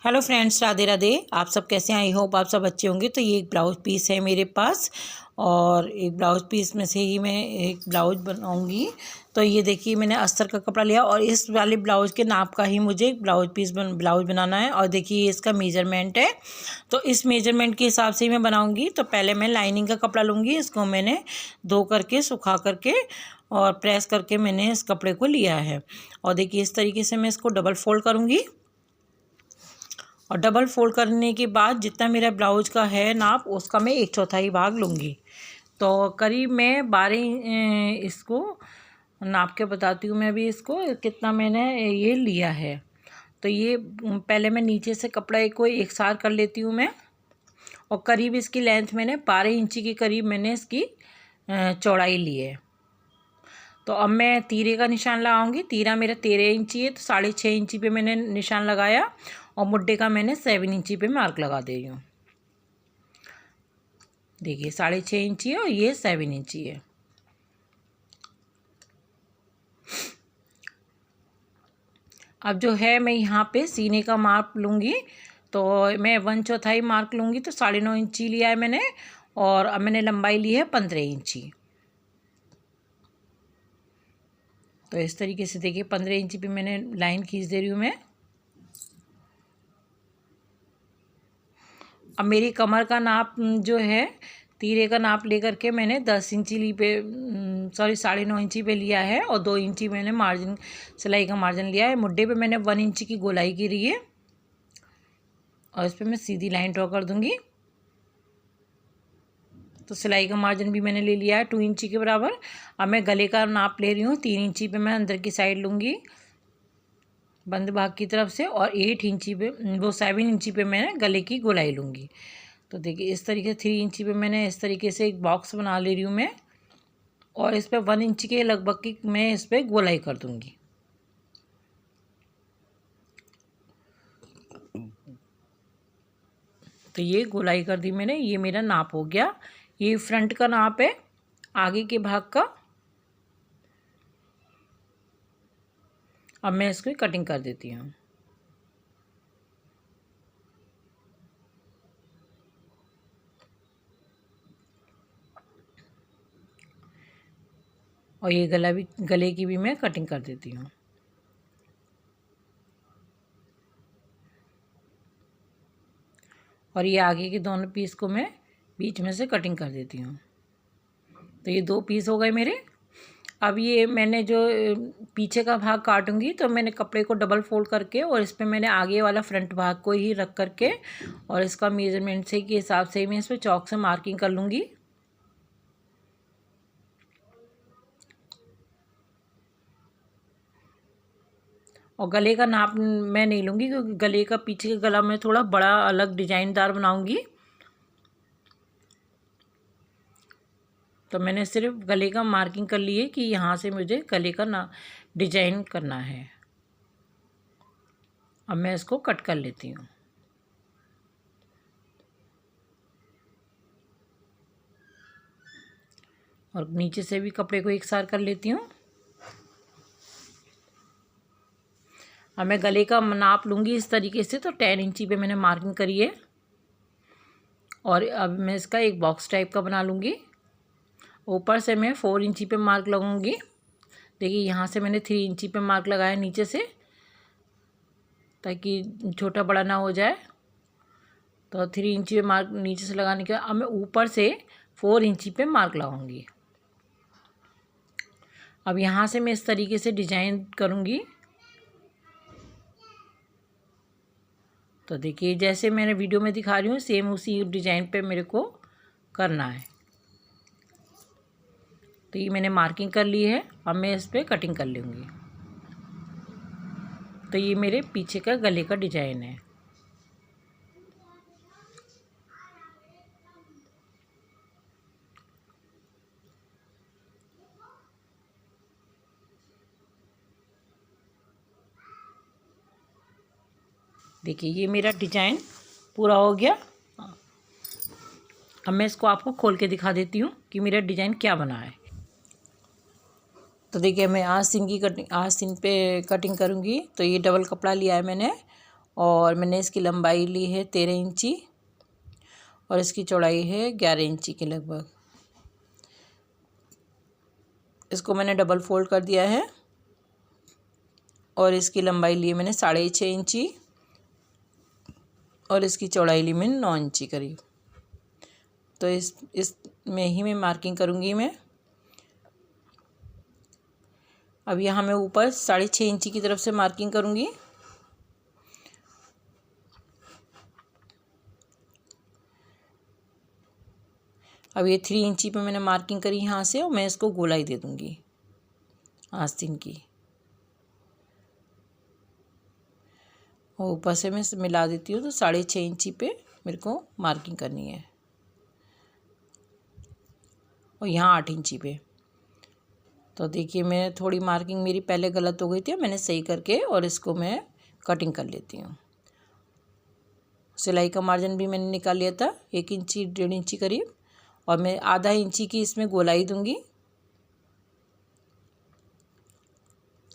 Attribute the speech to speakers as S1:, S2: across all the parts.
S1: Hello friends, Radhe Radhe. आप सब कैसे हैं? आई होप आप सब अच्छे होंगे। तो ये एक ब्लाउज़ पीस है मेरे पास और एक ब्लाउज़ पीस में से ही मैं एक ब्लाउज बनाऊंगी। तो ये देखिए, मैंने अस्तर का कपड़ा लिया और इस वाले ब्लाउज़ के नाप का ही मुझे एक ब्लाउज बनाना है। और देखिए, ये इसका मेजरमेंट है। तो इस मेजरमेंट के हिसाब से ही मैं बनाऊँगी। तो पहले मैं लाइनिंग का कपड़ा लूँगी। इसको मैंने धो करके, सुखा करके और प्रेस करके मैंने इस कपड़े को लिया है। और देखिए, इस तरीके से मैं इसको डबल फोल्ड करूँगी। और डबल फोल्ड करने के बाद जितना मेरा ब्लाउज का है नाप, उसका मैं 1/4 भाग लूँगी। तो करीब मैं 12 इसको नाप के बताती हूँ मैं भी इसको कितना मैंने ये लिया है। तो ये पहले मैं नीचे से कपड़ा को एक सार कर लेती हूँ मैं। और करीब इसकी लेंथ मैंने 12 इंची के करीब मैंने इसकी चौड़ाई ली है। तो अब मैं तीरे का निशान लगाऊंगी। तीरा मेरा 13 इंची है, तो 6.5 इंची पे मैंने निशान लगाया और मुड्ढे का मैंने 7 इंची पे मार्क लगा दे रही हूँ। देखिए, 6.5 इंची है और ये 7 इंची है। अब जो है मैं यहाँ पे सीने का माप लूँगी। तो मैं 1/4 मार्क लूँगी। तो 9.5 इंची लिया है मैंने और अब मैंने लंबाई ली है 15 इंची। तो इस तरीके से देखिए 15 इंची पे मैंने लाइन खींच दे रही हूँ मैं। अब मेरी कमर का नाप जो है, तीरे का नाप लेकर के मैंने 10 इंची 9.5 इंची पे लिया है और 2 इंची मैंने मार्जिन, सिलाई का मार्जिन लिया है। मुड्ढे पे मैंने 1 इंची की गोलाई गिरी है और इस पर मैं सीधी लाइन ड्रॉ कर दूंगी। तो सिलाई का मार्जिन भी मैंने ले लिया है 2 इंची के बराबर। अब मैं गले का नाप ले रही हूँ। 3 इंची पे मैं अंदर की साइड लूँगी बंद भाग की तरफ से, और 8 इंची पे 7 इंची पे मैंने गले की गोलाई लूँगी। तो देखिए, इस तरीके से 3 इंची पे मैंने इस तरीके से एक बॉक्स बना ले रही हूँ मैं। और इस पे 1 इंची के लगभग की मैं इस पर गोलाई कर दूँगी। तो ये गोलाई कर दी मैंने। ये मेरा नाप हो गया। ये फ्रंट का नाप है आगे के भाग का। अब मैं इसको कटिंग कर देती हूँ। और ये गले की भी मैं कटिंग कर देती हूँ। और ये आगे के दोनों पीस को मैं बीच में से कटिंग कर देती हूँ। तो ये 2 पीस हो गए मेरे। अब ये मैंने जो पीछे का भाग काटूंगी, तो मैंने कपड़े को डबल फोल्ड करके और इस पर मैंने आगे वाला फ्रंट भाग को ही रख करके और इसका मेजरमेंट से के हिसाब से मैं इस पर चॉक से मार्किंग कर लूँगी। और गले का नाप मैं नहीं लूँगी, क्योंकि गले का पीछे का गला मैं थोड़ा बड़ा अलग डिजाइनदार बनाऊँगी। तो मैंने सिर्फ गले का मार्किंग कर ली है कि यहाँ से मुझे गले का डिजाइन करना है। अब मैं इसको कट कर लेती हूँ। और नीचे से भी कपड़े को एक सार कर लेती हूँ। अब मैं गले का नाप लूँगी इस तरीके से। तो 10 इंची पे मैंने मार्किंग करी है। और अब मैं इसका एक बॉक्स टाइप का बना लूँगी। ऊपर से मैं 4 इंची पे मार्क लगाऊंगी। देखिए, यहाँ से मैंने 3 इंची पे मार्क लगाया नीचे से, ताकि छोटा बड़ा ना हो जाए। तो 3 इंची पे मार्क नीचे से लगाने के बाद अब मैं ऊपर से 4 इंची पे मार्क लगाऊंगी। अब यहाँ से मैं इस तरीके से डिजाइन करूँगी। तो देखिए, जैसे मैंने वीडियो में दिखा रही हूँ, सेम उसी डिजाइन पे मेरे को करना है। तो ये मैंने मार्किंग कर ली है। अब मैं इस पर कटिंग कर लूँगी। तो ये मेरे पीछे का गले का डिजाइन है। देखिए, ये मेरा डिजाइन पूरा हो गया। अब मैं इसको आपको खोल के दिखा देती हूँ कि मेरा डिजाइन क्या बना है। तो देखिए, मैं आस्तीन पे कटिंग करूँगी। तो ये डबल कपड़ा लिया है मैंने और मैंने इसकी लंबाई ली है 13 इंची और इसकी चौड़ाई है 11 इंची के लगभग। इसको मैंने डबल फोल्ड कर दिया है और इसकी लंबाई ली मैंने 6.5 इंची और इसकी चौड़ाई ली मैंने 9 इंची करीब। तो इस में ही मैं मार्किंग करूँगी मैं। अब यहाँ मैं ऊपर 6.5 इंची की तरफ से मार्किंग करूँगी। अब ये 3 इंची पे मैंने मार्किंग करी यहाँ से और मैं इसको गोलाई दे दूँगी आस्तीन की। और ऊपर से मैं मिला देती हूँ तो 6.5 इंची पे मेरे को मार्किंग करनी है और यहाँ 8 इंची पे। तो देखिए मैं थोड़ी मार्किंग मेरी पहले गलत हो गई थी, मैंने सही करके और इसको मैं कटिंग कर लेती हूँ। सिलाई का मार्जिन भी मैंने निकाल लिया था 1 इंची 1.5 इंची करीब और मैं आधा इंची की इसमें गोलाई दूंगी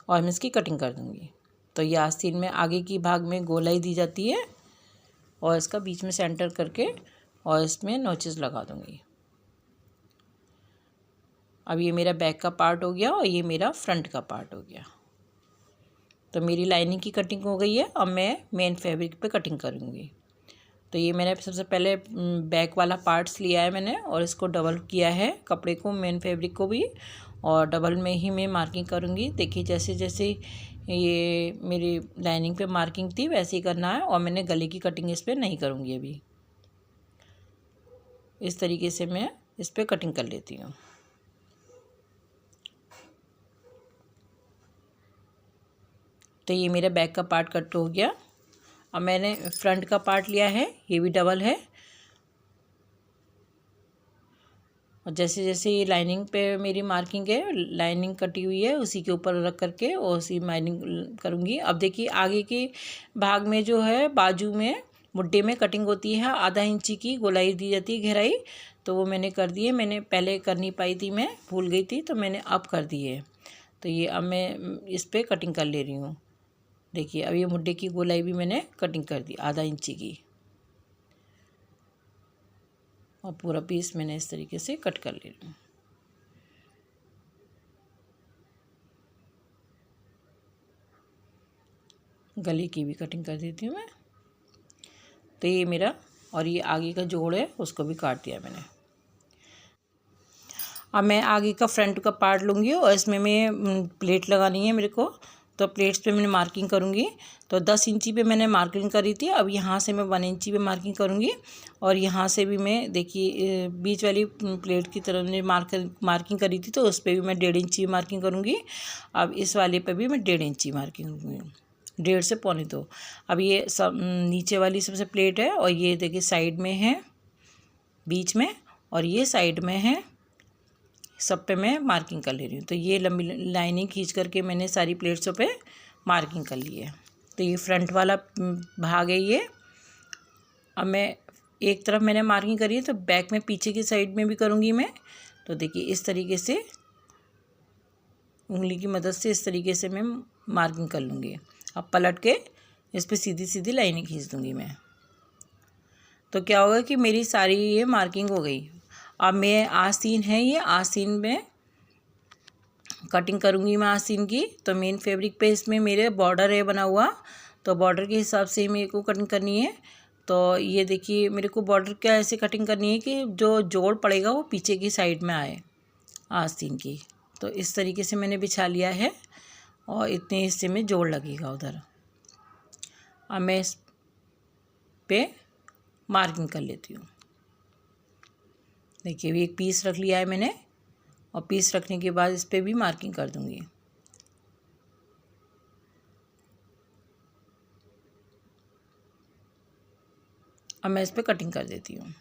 S1: और मैं इसकी कटिंग कर दूंगी। तो ये आस्तीन में आगे की भाग में गोलाई दी जाती है और इसका बीच में सेंटर करके और इसमें नोचेस लगा दूंगी। अब ये मेरा बैक का पार्ट हो गया और ये मेरा फ्रंट का पार्ट हो गया। तो मेरी लाइनिंग की कटिंग हो गई है। अब मैं मेन फैब्रिक पे कटिंग करूँगी। तो ये मैंने सबसे पहले बैक वाला पार्ट्स लिया है मैंने और इसको डबल किया है कपड़े को, मेन फैब्रिक को भी, और डबल में ही मैं मार्किंग करूँगी। देखिए जैसे जैसे ये मेरी लाइनिंग पे मार्किंग थी वैसे ही करना है और मैंने गले की कटिंग इस पर नहीं करूँगी अभी। इस तरीके से मैं इस पर कटिंग कर लेती हूँ। तो ये मेरा बैक का पार्ट कट हो गया। अब मैंने फ्रंट का पार्ट लिया है, ये भी डबल है और जैसे जैसे ये लाइनिंग पे मेरी मार्किंग है, लाइनिंग कटी हुई है उसी के ऊपर रख करके और उसी मार्किंग करूँगी। अब देखिए आगे के भाग में जो है बाजू में मुड्ढे में कटिंग होती है, आधा इंची की गोलाई दी जाती है गहराई, तो वो मैंने कर दी है। मैंने पहले कर नहीं पाई थी, मैं भूल गई थी, तो मैंने अब कर दी है। तो ये अब मैं इस पर कटिंग कर ले रही हूँ। देखिए अब ये मुड्ढे की गोलाई भी मैंने कटिंग कर दी आधा इंची की और पूरा पीस मैंने इस तरीके से कट कर ले रही हूँ। गले की भी कटिंग कर देती हूँ मैं। तो ये मेरा, और ये आगे का जोड़ है उसको भी काट दिया मैंने। अब मैं आगे का फ्रंट का पार्ट लूँगी और इसमें मैं प्लेट लगानी है मेरे को। तो प्लेट्स पे मैंने मार्किंग करूँगी। तो 10 इंची पे मैंने मार्किंग करी थी, अब यहाँ से मैं 1 इंची पे मार्किंग करूँगी और यहाँ से भी मैं देखिए बीच वाली प्लेट की तरफ मैंने मार्किंग करी थी तो उस पर भी मैं 1.5 इंची मार्किंग करूँगी। अब इस वाले पे भी मैं 1.5 इंची मार्किंग करूँगी, 1.5 से 1.25। अब ये सब नीचे वाली सबसे प्लेट है और ये देखिए साइड में है, बीच में, और ये साइड में है, सब पे मैं मार्किंग कर ले रही हूँ। तो ये लंबी लाइनिंग खींच करके मैंने सारी प्लेट्सों पे मार्किंग कर ली है। तो ये फ्रंट वाला भाग है ये। अब मैं एक तरफ मैंने मार्किंग करी है तो बैक में पीछे की साइड में भी करूँगी मैं। तो देखिए इस तरीके से उंगली की मदद से इस तरीके से मैं मार्किंग कर लूँगी। अब पलट के इस पर सीधी सीधी लाइनिंग खींच दूँगी मैं। तो क्या होगा कि मेरी सारी ये मार्किंग हो गई। अब मैं आस्तीन है, ये आस्तीन में कटिंग करूँगी मैं आस्तीन की। तो मेन फैब्रिक पे इसमें मेरे बॉर्डर है बना हुआ, तो बॉर्डर के हिसाब से मेरे को कटिंग करनी है। तो ये देखिए मेरे को बॉर्डर क्या ऐसे कटिंग करनी है कि जो जोड़ पड़ेगा वो पीछे की साइड में आए आस्तीन की। तो इस तरीके से मैंने बिछा लिया है और इतने हिस्से में जोड़ लगेगा उधर। अब मैं इस पे मार्किंग कर लेती हूँ। देखिए भी एक पीस रख लिया है मैंने और पीस रखने के बाद इस पर भी मार्किंग कर दूंगी। अब मैं इस पर कटिंग कर देती हूँ।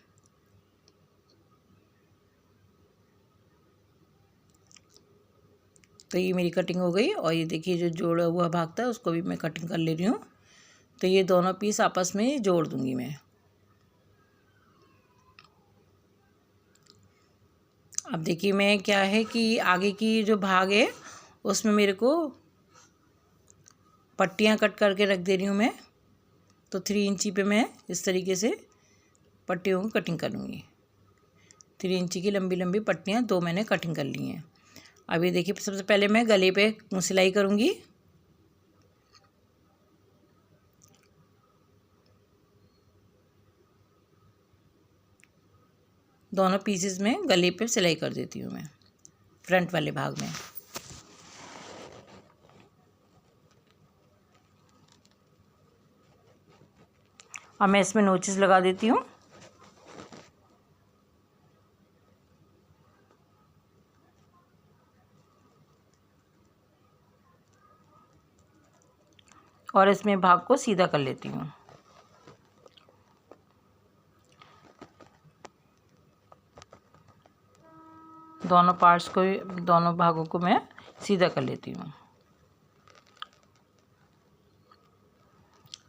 S1: तो ये मेरी कटिंग हो गई और ये देखिए जो जोड़ा हुआ भाग था उसको भी मैं कटिंग कर ले रही हूँ। तो ये दोनों पीस आपस में जोड़ दूंगी मैं। अब देखिए मैं क्या है कि आगे की जो भाग है उसमें मेरे को पट्टियाँ कट करके रख दे रही हूँ मैं। तो 3 इंची पे मैं इस तरीके से पट्टियों की कटिंग करूँगी। 3 इंची की लंबी लंबी पट्टियाँ 2 मैंने कटिंग कर ली हैं। अब ये देखिए, सबसे पहले मैं गले पे सिलाई करूँगी। दोनों पीसेस में गले पे सिलाई कर देती हूँ मैं फ्रंट वाले भाग में। अब मैं इसमें नोचेस लगा देती हूँ। और इसमें भाग को सीधा कर लेती हूँ। दोनों पार्ट्स को, दोनों भागों को मैं सीधा कर लेती हूँ।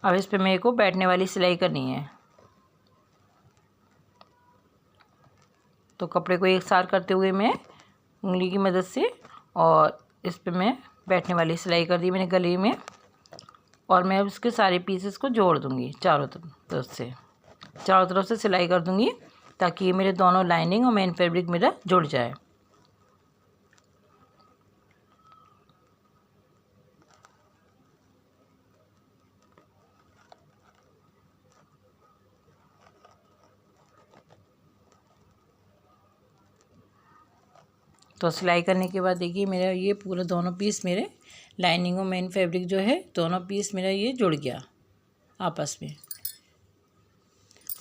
S1: अब इस पे मेरे को बैठने वाली सिलाई करनी है। तो कपड़े को एक साथ करते हुए मैं उंगली की मदद से, और इस पे मैं बैठने वाली सिलाई कर दी मैंने गले में। और मैं अब इसके सारे पीसेस को जोड़ दूँगी चारों तरफ से सिलाई कर दूँगी, ताकि ये मेरे दोनों लाइनिंग और मेन फैब्रिक मेरा जुड़ जाए। तो सिलाई करने के बाद देखिए, मेरा ये पूरा दोनों पीस मेरे लाइनिंग और मेन फैब्रिक जो है, दोनों पीस मेरा ये जुड़ गया आपस में।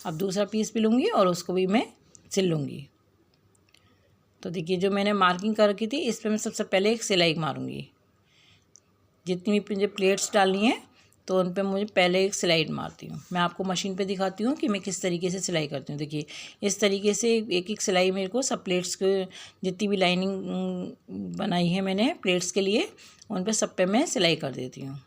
S1: अब दूसरा पीस भी लूँगी और उसको भी मैं सिल लूँगी। तो देखिए, जो मैंने मार्किंग कर रखी थी, इस पर मैं सबसे पहले एक सिलाई मारूँगी। जितनी भी मुझे प्लेट्स डालनी है तो उन पे मुझे पहले एक सिलाई मारती हूँ। मैं आपको मशीन पे दिखाती हूँ कि मैं किस तरीके से सिलाई करती हूँ। देखिए, इस तरीके से एक एक सिलाई मेरे को सब प्लेट्स के, जितनी भी लाइनिंग बनाई है मैंने प्लेट्स के लिए, उन पे सब पे मैं सिलाई कर देती हूँ।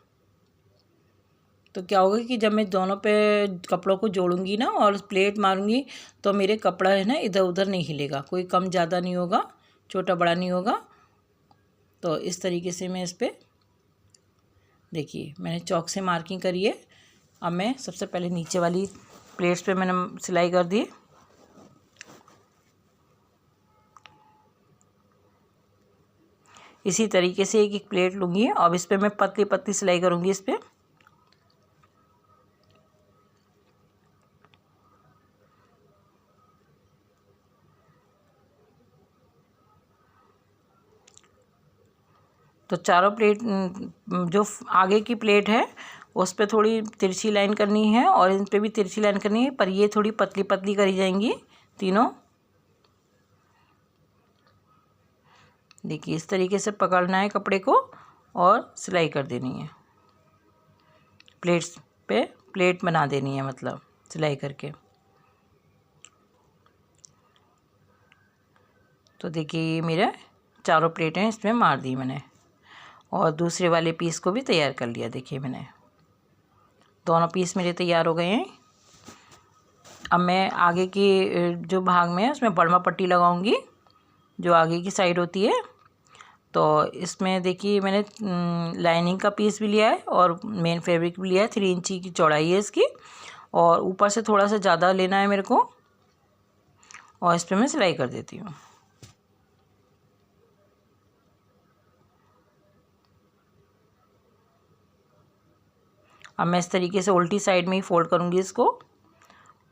S1: तो क्या होगा कि जब मैं दोनों पे कपड़ों को जोड़ूंगी ना और प्लेट मारूंगी, तो मेरे कपड़ा है ना इधर उधर नहीं हिलेगा, कोई कम ज़्यादा नहीं होगा, छोटा बड़ा नहीं होगा। तो इस तरीके से मैं इस पर, देखिए मैंने चौक से मार्किंग करी है। अब मैं सबसे पहले नीचे वाली प्लेट्स पे मैंने सिलाई कर दी। इसी तरीके से एक एक प्लेट लूँगी। अब इस पर मैं पतली पतली सिलाई करूँगी इस पर। तो चारों प्लेट, जो आगे की प्लेट है उस पर थोड़ी तिरछी लाइन करनी है और इन पे भी तिरछी लाइन करनी है, पर ये थोड़ी पतली पतली करी जाएंगी तीनों। देखिए, इस तरीके से पकड़ना है कपड़े को और सिलाई कर देनी है। प्लेट्स पे प्लेट बना देनी है, मतलब सिलाई करके। तो देखिए, ये मेरा चारों प्लेटें इसमें मार दी मैंने और दूसरे वाले पीस को भी तैयार कर लिया। देखिए, मैंने दोनों पीस मेरे तैयार हो गए हैं। अब मैं आगे की जो भाग में है उसमें बड़मा पट्टी लगाऊंगी, जो आगे की साइड होती है। तो इसमें देखिए, मैंने लाइनिंग का पीस भी लिया है और मेन फैब्रिक भी लिया है। 3 इंची की चौड़ाई है इसकी, और ऊपर से थोड़ा सा ज़्यादा लेना है मेरे को, और इस पर मैं सिलाई कर देती हूँ। अब मैं इस तरीके से उल्टी साइड में ही फोल्ड करूँगी इसको,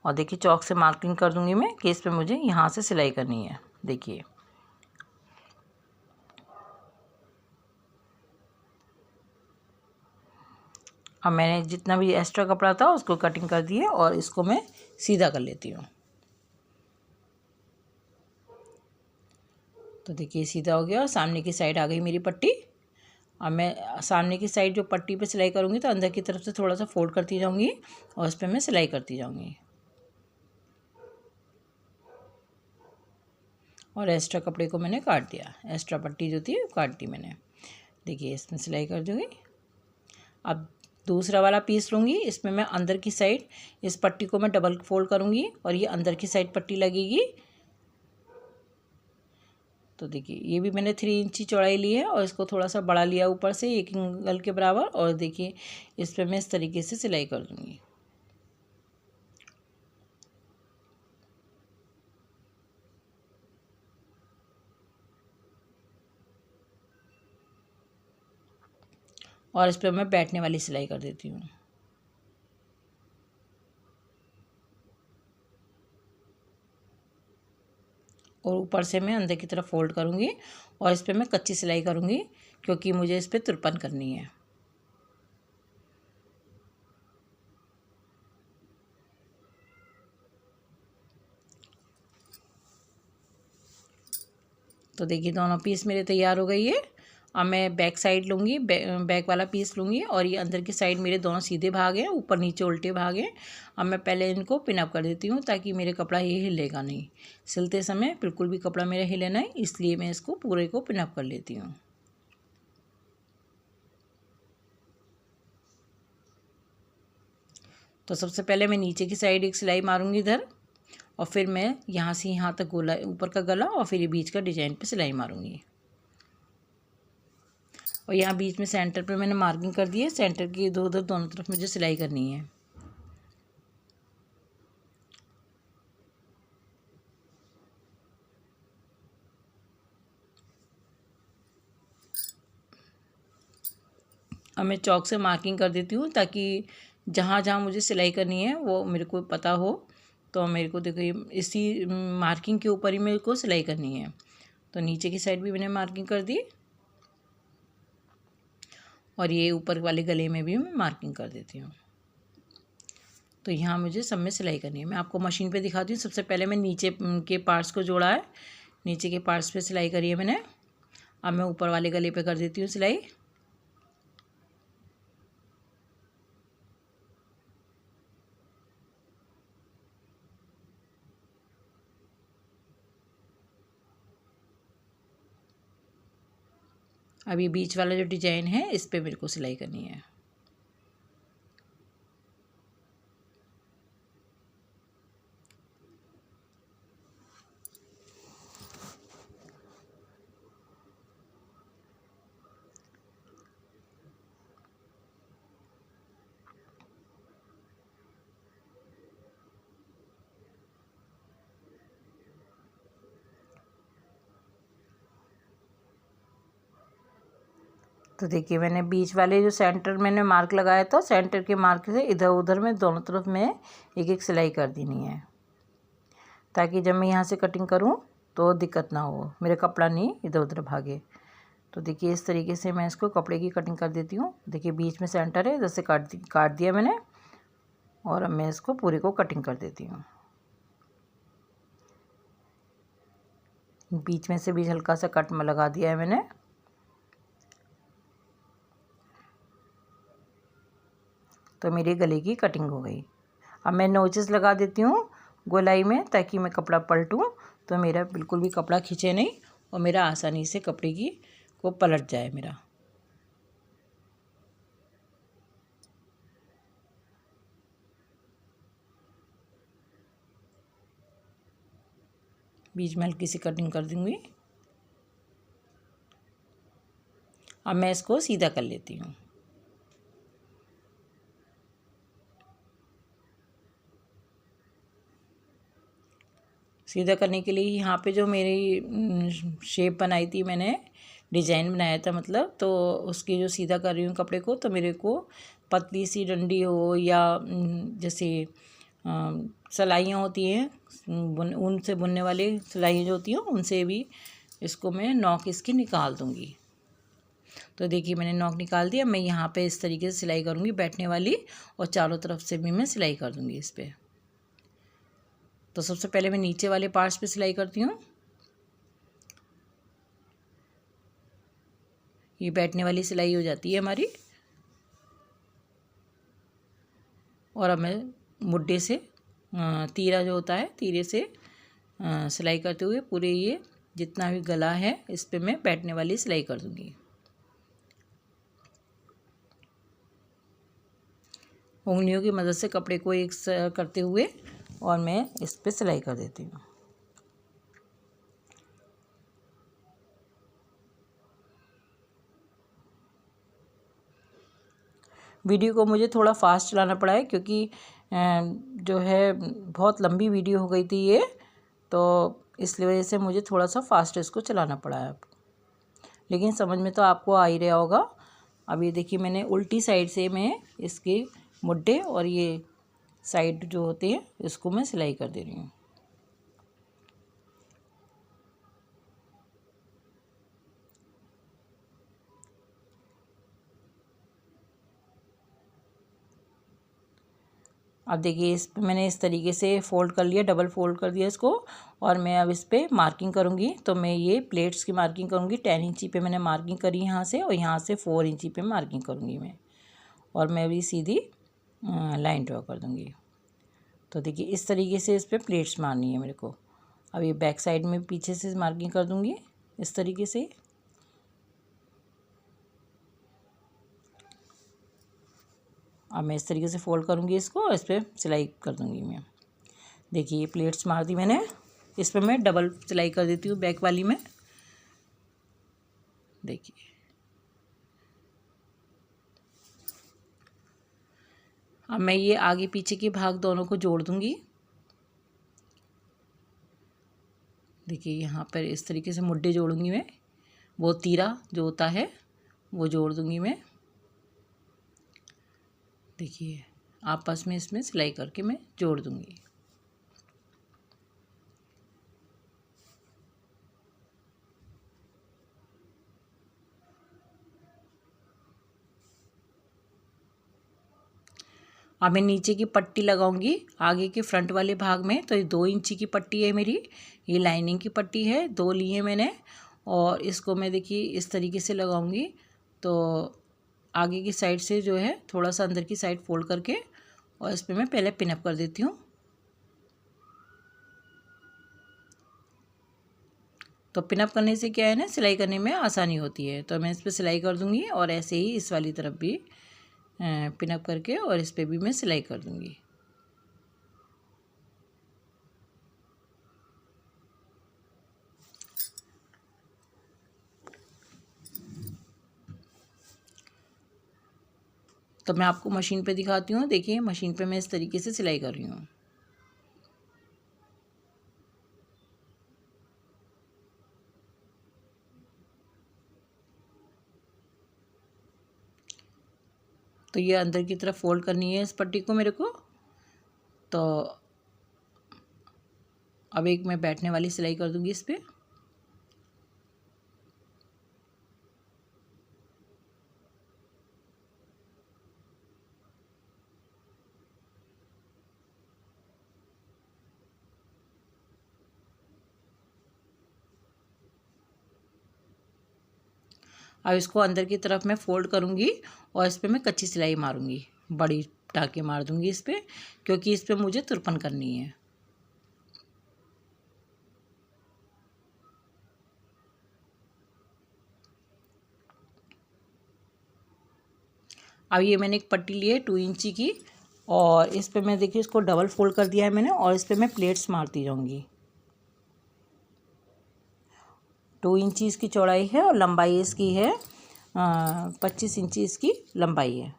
S1: और देखिए चौक से मार्किंग कर दूँगी मैं कि इस पर मुझे यहाँ से सिलाई करनी है। देखिए, अब मैंने जितना भी एक्स्ट्रा कपड़ा था उसको कटिंग कर दिए और इसको मैं सीधा कर लेती हूँ। तो देखिए, सीधा हो गया और सामने की साइड आ गई मेरी पट्टी। अब मैं सामने की साइड जो पट्टी पे सिलाई करूँगी, तो अंदर की तरफ से थोड़ा सा फोल्ड करती जाऊँगी और इस पर मैं सिलाई करती जाऊँगी। और एक्स्ट्रा कपड़े को मैंने काट दिया, एक्स्ट्रा पट्टी जो थी वो काट दी मैंने। देखिए, इसमें सिलाई कर दूँगी। अब दूसरा वाला पीस लूँगी, इसमें मैं अंदर की साइड इस पट्टी को मैं डबल फोल्ड करूँगी और ये अंदर की साइड पट्टी लगेगी। तो देखिए, ये भी मैंने 3 इंची चौड़ाई ली है और इसको थोड़ा सा बड़ा लिया ऊपर से 1 एंगल के बराबर, और देखिए इस पर मैं इस तरीके से सिलाई कर दूँगी। और इस पर मैं बैठने वाली सिलाई कर देती हूँ। और ऊपर से मैं अंदर की तरफ फोल्ड करूँगी और इस पर मैं कच्ची सिलाई करूँगी क्योंकि मुझे इस पर तुरपन करनी है। तो देखिए दोनों पीस मेरे तैयार हो गई है। अब मैं बैक साइड लूँगी, बैक वाला पीस लूँगी और ये अंदर की साइड मेरे दोनों सीधे भाग हैं, ऊपर नीचे उल्टे भाग हैं। अब मैं पहले इनको पिनअप कर देती हूँ ताकि मेरे कपड़ा ये हिलेगा नहीं, सिलते समय बिल्कुल भी कपड़ा मेरा हिले नहीं, इसलिए मैं इसको पूरे को पिनअप कर लेती हूँ। तो सबसे पहले मैं नीचे की साइड एक सिलाई मारूंगी इधर, और फिर मैं यहाँ से यहाँ तक गोला ऊपर का गला और फिर ये बीच का डिजाइन पे सिलाई मारूंगी। और यहाँ बीच में सेंटर पे मैंने मार्किंग कर दी है, सेंटर की इधर उधर दोनों तरफ मुझे सिलाई करनी है। अब मैं चौक से मार्किंग कर देती हूँ ताकि जहाँ जहाँ मुझे सिलाई करनी है वो मेरे को पता हो। तो मेरे को देखो इसी मार्किंग के ऊपर ही मेरे को सिलाई करनी है। तो नीचे की साइड भी मैंने मार्किंग कर दी और ये ऊपर वाले गले में भी मैं मार्किंग कर देती हूँ। तो यहाँ मुझे सब में सिलाई करनी है। मैं आपको मशीन पे दिखाती हूँ। सबसे पहले मैं नीचे के पार्ट्स को जोड़ा है, नीचे के पार्ट्स पे सिलाई करी है मैंने। अब मैं ऊपर वाले गले पे कर देती हूँ सिलाई। अब ये बीच वाला जो डिजाइन है इस पे मेरे को सिलाई करनी है। तो देखिए मैंने बीच वाले जो सेंटर मैंने मार्क लगाया था, सेंटर के मार्क से इधर उधर में दोनों तरफ में एक एक सिलाई कर देनी है ताकि जब मैं यहाँ से कटिंग करूँ तो दिक्कत ना हो, मेरा कपड़ा नहीं इधर उधर भागे। तो देखिए इस तरीके से मैं इसको कपड़े की कटिंग कर देती हूँ। देखिए बीच में सेंटर है, इधर से काट दिया मैंने और अब मैं इसको पूरे को कटिंग कर देती हूँ। बीच में से भी हल्का सा कट में लगा दिया है मैंने। तो मेरे गले की कटिंग हो गई। अब मैं नोचेस लगा देती हूँ गोलाई में ताकि मैं कपड़ा पलटूँ तो मेरा बिल्कुल भी कपड़ा खींचे नहीं और मेरा आसानी से कपड़े की को पलट जाए मेरा। बीच में हल्की सी कटिंग कर दूँगी। अब मैं इसको सीधा कर लेती हूँ। सीधा करने के लिए यहाँ पे जो मेरी शेप बनाई थी मैंने, डिजाइन बनाया था मतलब, तो उसकी जो सीधा कर रही हूँ कपड़े को, तो मेरे को पतली सी डंडी हो या जैसे सिलाइयाँ होती हैं ऊन से बुनने वाली सिलाइयाँ जो होती हैं उनसे भी इसको मैं नॉक इसकी निकाल दूँगी। तो देखिए मैंने नॉक निकाल दिया। मैं यहाँ पे इस तरीके से सिलाई करूँगी बैठने वाली और चारों तरफ से भी मैं सिलाई कर दूँगी इस पर। तो सबसे पहले मैं नीचे वाले पार्ट्स पे सिलाई करती हूँ। ये बैठने वाली सिलाई हो जाती है हमारी। और अब मैं मुड्ढे से तीरा जो होता है तीरे से सिलाई करते हुए पूरे ये जितना भी गला है इस पे मैं बैठने वाली सिलाई कर दूँगी। उंगलियों की मदद से कपड़े को एक करते हुए और मैं इस पे सिलाई कर देती हूँ। वीडियो को मुझे थोड़ा फास्ट चलाना पड़ा है क्योंकि जो है बहुत लंबी वीडियो हो गई थी ये, तो इसलिए वजह से मुझे थोड़ा सा फास्ट इसको चलाना पड़ा है। लेकिन समझ में तो आपको आ ही रहा होगा। अब ये देखिए मैंने उल्टी साइड से मैं इसके मुड्ढे और ये साइड जो होते हैं इसको मैं सिलाई कर दे रही हूँ। अब देखिए इस पे मैंने इस तरीके से फ़ोल्ड कर लिया, डबल फ़ोल्ड कर दिया इसको। और मैं अब इस पे मार्किंग करूँगी। तो मैं ये प्लेट्स की मार्किंग करूँगी। 10 इंची पे मैंने मार्किंग करी यहाँ से, और यहाँ से 4 इंची पे मार्किंग करूँगी मैं। और मैं भी सीधी लाइन ड्रॉ कर दूँगी। तो देखिए इस तरीके से इस पर प्लेट्स मारनी है मेरे को। अब ये बैक साइड में पीछे से मार्किंग कर दूँगी इस तरीके से। अब मैं इस तरीके से फ़ोल्ड करूँगी इसको और इस पर सिलाई कर दूँगी मैं। देखिए ये प्लेट्स मार दी मैंने। इस पर मैं डबल सिलाई कर देती हूँ बैक वाली में। देखिए अब मैं ये आगे पीछे के भाग दोनों को जोड़ दूँगी। देखिए यहाँ पर इस तरीके से मुड्ढे जोड़ूंगी मैं। वो तीरा जो होता है वो जोड़ दूँगी मैं। देखिए आपस में इसमें सिलाई करके मैं जोड़ दूँगी। अब मैं नीचे की पट्टी लगाऊंगी आगे के फ्रंट वाले भाग में। तो ये 2 इंची की पट्टी है मेरी, ये लाइनिंग की पट्टी है, 2 लिए मैंने। और इसको मैं देखिए इस तरीके से लगाऊंगी। तो आगे की साइड से जो है थोड़ा सा अंदर की साइड फोल्ड करके और इस पर मैं पहले पिनअप कर देती हूँ। तो पिनअप करने से क्या है ना, सिलाई करने में आसानी होती है। तो मैं इस पर सिलाई कर दूँगी और ऐसे ही इस वाली तरफ भी पिनअप करके और इस पर भी मैं सिलाई कर दूँगी। तो मैं आपको मशीन पे दिखाती हूँ। देखिए मशीन पे मैं इस तरीके से सिलाई कर रही हूँ। तो ये अंदर की तरफ फोल्ड करनी है इस पट्टी को मेरे को। तो अब एक मैं बैठने वाली सिलाई कर दूँगी इस पर। अब इसको अंदर की तरफ मैं फ़ोल्ड करूँगी और इस पर मैं कच्ची सिलाई मारूँगी, बड़ी टाँके मार दूँगी इस पर, क्योंकि इस पर मुझे तुरपन करनी है। अब ये मैंने एक पट्टी ली है 2 इंची की, और इस पर मैं देखिए इसको डबल फोल्ड कर दिया है मैंने, और इस पर मैं प्लेट्स मारती जाऊँगी। 2 इंची इसकी चौड़ाई है और लंबाई इसकी है 25 इंची इसकी लंबाई है।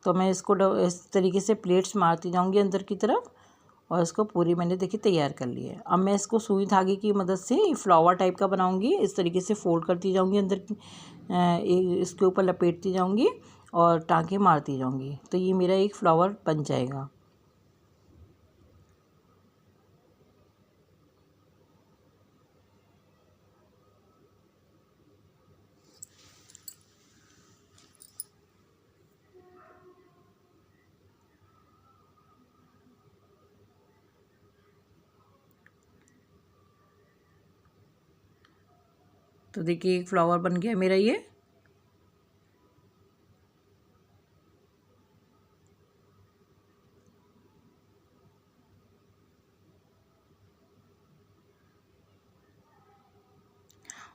S1: तो मैं इसको इस तरीके से प्लेट्स मारती जाऊंगी अंदर की तरफ, और इसको पूरी मैंने देखिए तैयार कर ली है। अब मैं इसको सुई धागे की मदद से फ्लावर टाइप का बनाऊंगी। इस तरीके से फोल्ड करती जाऊंगी अंदर की, इसके ऊपर लपेटती जाऊंगी और टाँके मारती जाऊंगी। तो ये मेरा एक फ्लावर बन जाएगा। तो देखिए एक फ्लावर बन गया मेरा ये।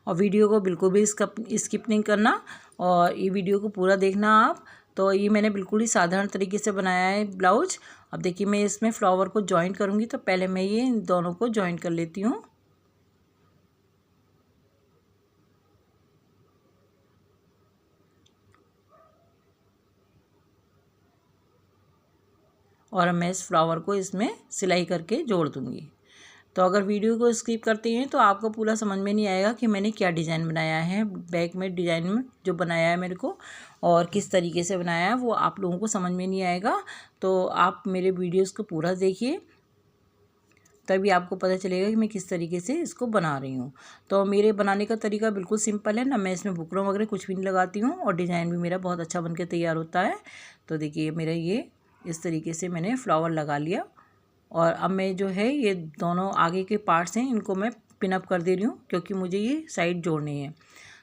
S1: और वीडियो को बिल्कुल भी स्किप नहीं करना, और ये वीडियो को पूरा देखना आप। तो ये मैंने बिल्कुल ही साधारण तरीके से बनाया है ब्लाउज। अब देखिए मैं इसमें फ्लावर को जॉइन करूँगी। तो पहले मैं ये इन दोनों को जॉइन कर लेती हूँ। और मैं इस फ्लावर को इसमें सिलाई करके जोड़ दूँगी। तो अगर वीडियो को स्किप करते हैं तो आपको पूरा समझ में नहीं आएगा कि मैंने क्या डिज़ाइन बनाया है, बैक में डिज़ाइन में जो बनाया है मेरे को और किस तरीके से बनाया है, वो आप लोगों को समझ में नहीं आएगा। तो आप मेरे वीडियोज़ को पूरा देखिए, तभी आपको पता चलेगा कि मैं किस तरीके से इसको बना रही हूँ। तो मेरे बनाने का तरीका बिल्कुल सिंपल है ना, मैं इसमें बुकरम वगैरह कुछ भी नहीं लगाती हूँ और डिज़ाइन भी मेरा बहुत अच्छा बनके तैयार होता है। तो देखिए मेरा ये इस तरीके से मैंने फ्लावर लगा लिया और अब मैं जो है ये दोनों आगे के पार्ट्स हैं इनको मैं पिन अप कर दे रही हूँ, क्योंकि मुझे ये साइड जोड़नी है।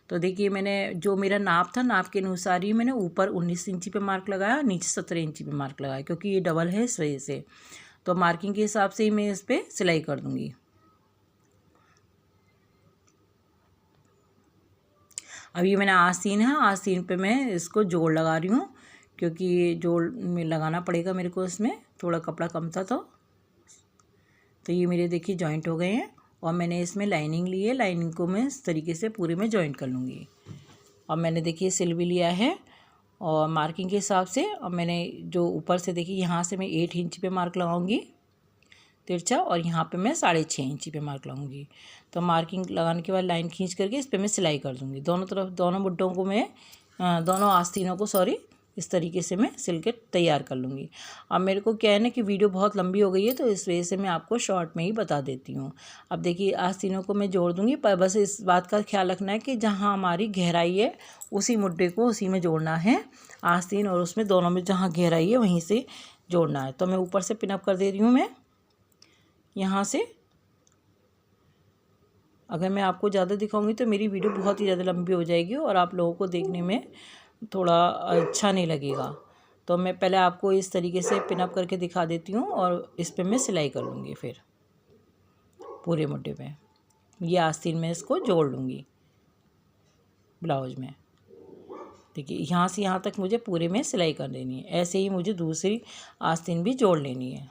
S1: तो देखिए मैंने जो मेरा नाप था, नाप के अनुसार ही मैंने ऊपर 19 इंची पे मार्क लगाया, नीचे 17 इंची पे मार्क लगाया, क्योंकि ये डबल है इस वजह से। तो मार्किंग के हिसाब से ही मैं इस पर सिलाई कर दूँगी। अब ये मैंने आस्तीन है, आस्तीन पे मैं इसको जोड़ लगा रही हूँ, क्योंकि ये जोड़ में लगाना पड़ेगा मेरे को, इसमें थोड़ा कपड़ा कम था। तो ये मेरे देखिए जॉइंट हो गए हैं और मैंने इसमें लाइनिंग ली है, लाइनिंग को मैं इस तरीके से पूरे में जॉइंट कर लूँगी। और मैंने देखिए सिल भी लिया है और मार्किंग के हिसाब से। और मैंने जो ऊपर से देखिए यहाँ से मैं 8 इंच पे मार्क लगाऊंगी तिरछा, और यहाँ पे मैं 6.5 इंची पे मार्क लगाऊंगी। तो मार्किंग लगाने के बाद लाइन खींच करके इस पर मैं सिलाई कर दूँगी। दोनों तरफ दोनों मुड्ढों को मैं दोनों आस्तीनों को इस तरीके से मैं सिल के तैयार कर लूँगी। अब मेरे को क्या है ना कि वीडियो बहुत लंबी हो गई है, तो इस वजह से मैं आपको शॉर्ट में ही बता देती हूँ। अब देखिए आस्तीनों को मैं जोड़ दूँगी, पर बस इस बात का ख्याल रखना है कि जहाँ हमारी गहराई है उसी मुड्ढे को उसी में जोड़ना है आस्तीन, और उसमें दोनों में जहाँ गहराई है वहीं से जोड़ना है। तो मैं ऊपर से पिन अप कर दे रही हूँ मैं यहाँ से। अगर मैं आपको ज़्यादा दिखाऊंगी तो मेरी वीडियो बहुत ही ज़्यादा लंबी हो जाएगी और आप लोगों को देखने में थोड़ा अच्छा नहीं लगेगा। तो मैं पहले आपको इस तरीके से पिन अप करके दिखा देती हूँ और इस पे मैं सिलाई कर लूँगी। फिर पूरे मुड्ढे पे ये आस्तीन में इसको जोड़ लूँगी ब्लाउज में। देखिए यहाँ से यहाँ तक मुझे पूरे में सिलाई कर देनी है। ऐसे ही मुझे दूसरी आस्तीन भी जोड़ लेनी है।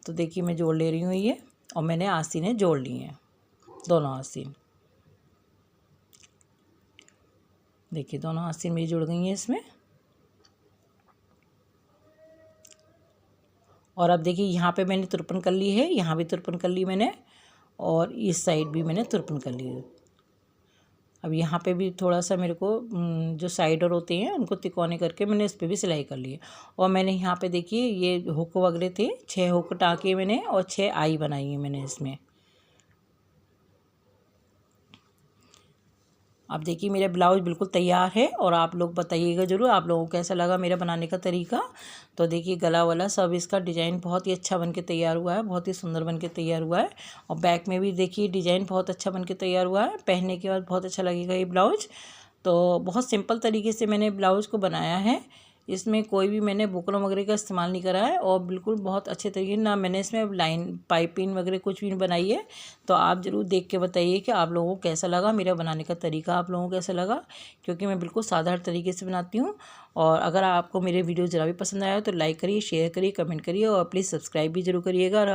S1: तो देखिए मैं जोड़ ले रही हूँ ये, और मैंने आस्तीनें जोड़ ली हैं दोनों आस्तीन। देखिए दोनों आस्तीन मेरी जुड़ गई हैं इसमें। और अब देखिए यहाँ पे मैंने तुरपन कर ली है, यहाँ भी तुरपन कर ली मैंने, और इस साइड भी मैंने तुरपन कर ली है। अब यहाँ पे भी थोड़ा सा मेरे को जो साइडर होते हैं उनको तिकोने करके मैंने इस पर भी सिलाई कर ली है। और मैंने यहाँ पे देखिए ये हुक वगैरह थे, 6 हुक टाँके मैंने और 6 आई बनाई है मैंने इसमें। अब देखिए मेरा ब्लाउज बिल्कुल तैयार है और आप लोग बताइएगा ज़रूर आप लोगों को कैसा लगा मेरा बनाने का तरीका। तो देखिए गला वाला सब इसका डिज़ाइन बहुत ही अच्छा बनके तैयार हुआ है, बहुत ही सुंदर बनके तैयार हुआ है। और बैक में भी देखिए डिज़ाइन बहुत अच्छा बनके तैयार हुआ है। पहनने के बाद बहुत अच्छा लगेगा ये ब्लाउज। तो बहुत सिंपल तरीके से मैंने ब्लाउज़ को बनाया है, इसमें कोई भी मैंने बुकरम वगैरह का इस्तेमाल नहीं करा है और बिल्कुल बहुत अच्छे तरीके ना मैंने इसमें लाइन पाइपिंग वगैरह कुछ भी नहीं बनाई है। तो आप ज़रूर देख के बताइए कि आप लोगों को कैसा लगा मेरा बनाने का तरीका, आप लोगों को कैसा लगा, क्योंकि मैं बिल्कुल साधारण तरीके से बनाती हूँ। और अगर आपको मेरे वीडियो ज़रा भी पसंद आया हो तो लाइक करिए, शेयर करिए, कमेंट करिए और प्लीज़ सब्सक्राइब भी ज़रूर करिएगा।